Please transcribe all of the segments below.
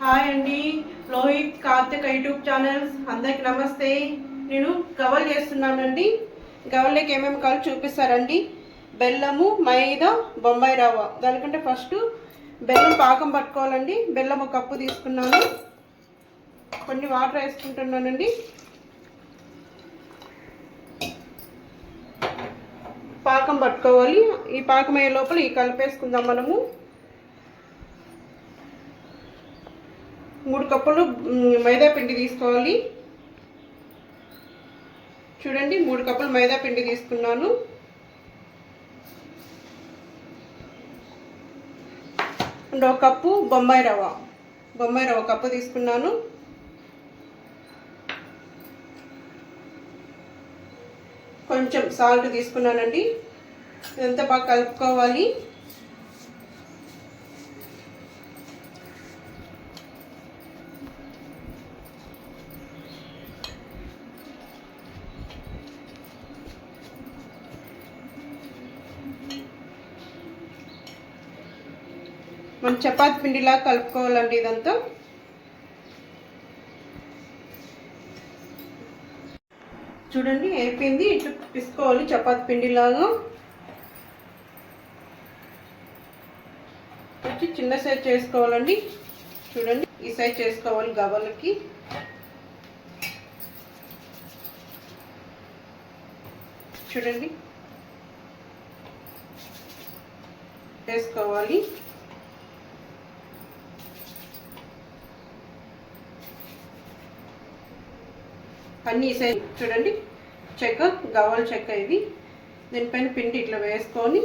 Hi అండి, Lohit Karthik YouTube channels అందరికి నమస్తే. నేను గవల్ చేస్తున్నానండి. గవల్లోకి ఏమేమి కావాలి చూపిస్తారండి. బెల్లము, మైదా, బొంబాయి రవ్వ. దానికంటే ఫస్ట్ బెల్లం పాకం పట్టుకోవాలండి. బెల్లం ఒక కప్పు తీసుకున్నాను. కొన్ని వాటర్ వేసుకుంటున్నానండి. పాకం పట్టుకోవాలి. ఈ పాకం అయ్యే లోపల ఈ కలిపేసుకుందాం మనము. 3 కప్పులు మైదా పిండి తీసుకోవాలి. చూడండి, 3 కప్పులు మైదా పిండి తీసుకున్నాను. అండ్ 1 కప్పు బొంబాయి రవ్వ కప్పు తీసుకున్నాను. కొంచెం సాల్ట్ తీసుకున్నానండి. ఇదంతా బాగా కలుపుకోవాలి. మనం చపాతీ పిండిలా కలుపుకోవాలండి. ఇదంతా చూడండి అయిపోయింది. ఇట్లా పిసుకోవాలి చపాతీ పిండిలాగా. వచ్చి చిన్న సైజ్ చేసుకోవాలండి. చూడండి ఈ సైజ్ చేసుకోవాలి గవ్వలకి. చూడండి వేసుకోవాలి. అన్నీ సైజ్ చూడండి. చెక్క, గవ్వల చెక్క ఇది. దీనిపైన పిండి ఇట్లా వేసుకొని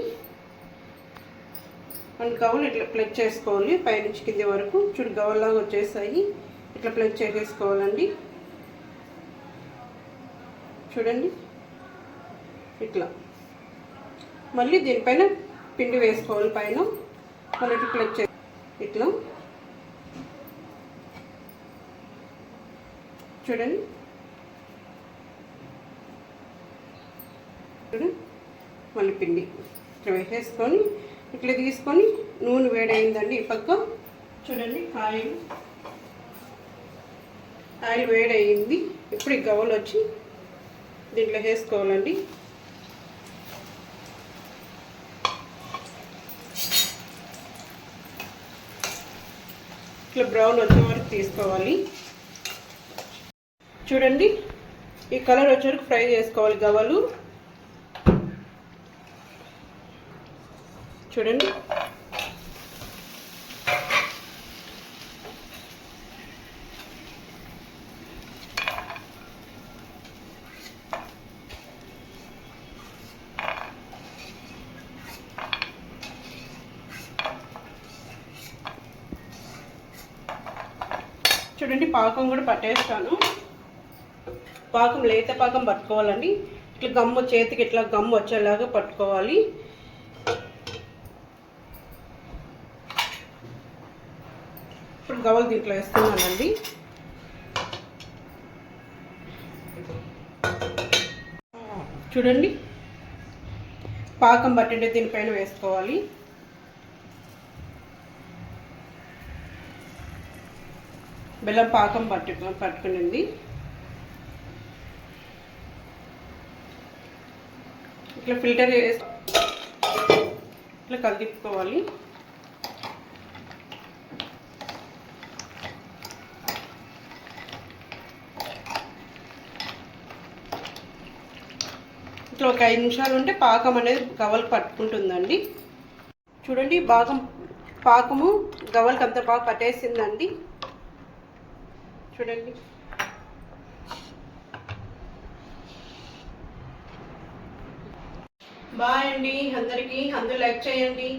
మన గవ్వలు ఇట్లా ప్లగ్ చేసుకోవాలి పైనుంచి కింది వరకు. చూడు గవ్వలాగా వచ్చేసాయి. ఇట్లా ప్లగ్ చేసేసుకోవాలండి. చూడండి ఇట్లా. మళ్ళీ దీనిపైన పిండి వేసుకోవాలి పైన. మళ్ళీ ఇట్లా ప్లగ్ చే ఇట్లా. చూడండి మళ్ళీ పిండి ఇట్లా వేసేసుకొని ఇట్లా తీసుకొని నూనె వేడైందండి. ఈ పక్క చూడండి ఆయిల్ వేడయింది. ఇప్పుడు ఈ గవ్వలు వచ్చి దీంట్లో వేసుకోవాలండి. ఇట్లా బ్రౌన్ వచ్చే వరకు తీసుకోవాలి. చూడండి ఈ కలర్ వచ్చే వరకు ఫ్రై చేసుకోవాలి గవ్వలు. చూడండి చూడండి పాకం కూడా పట్టేస్తాను. పాకం లేత పాకం పట్టుకోవాలండి. ఇట్లా గమ్ము చేతికి ఇట్లా గమ్ము వచ్చేలాగా పట్టుకోవాలి. ఇప్పుడు గవ్వలు దీంట్లో వేస్తున్నానండి. చూడండి పాకం పట్టింటే దీనిపైన వేసుకోవాలి. బెల్లం పాకం పట్టుకునింది. ఇట్లా ఫిల్టర్ చేసి ఇట్లా కలిపుకోవాలి. ఇట్లా ఒక 5 నిమిషాలు ఉంటే పాకం అనేది గవ్వలకు పట్టుకుంటుందండి. చూడండి పాకము గవ్వలకి అంత బాగా పట్టేసిందండి. చూడండి బాయ్ అండి అందరికీ. అందరూ లైక్ చేయండి.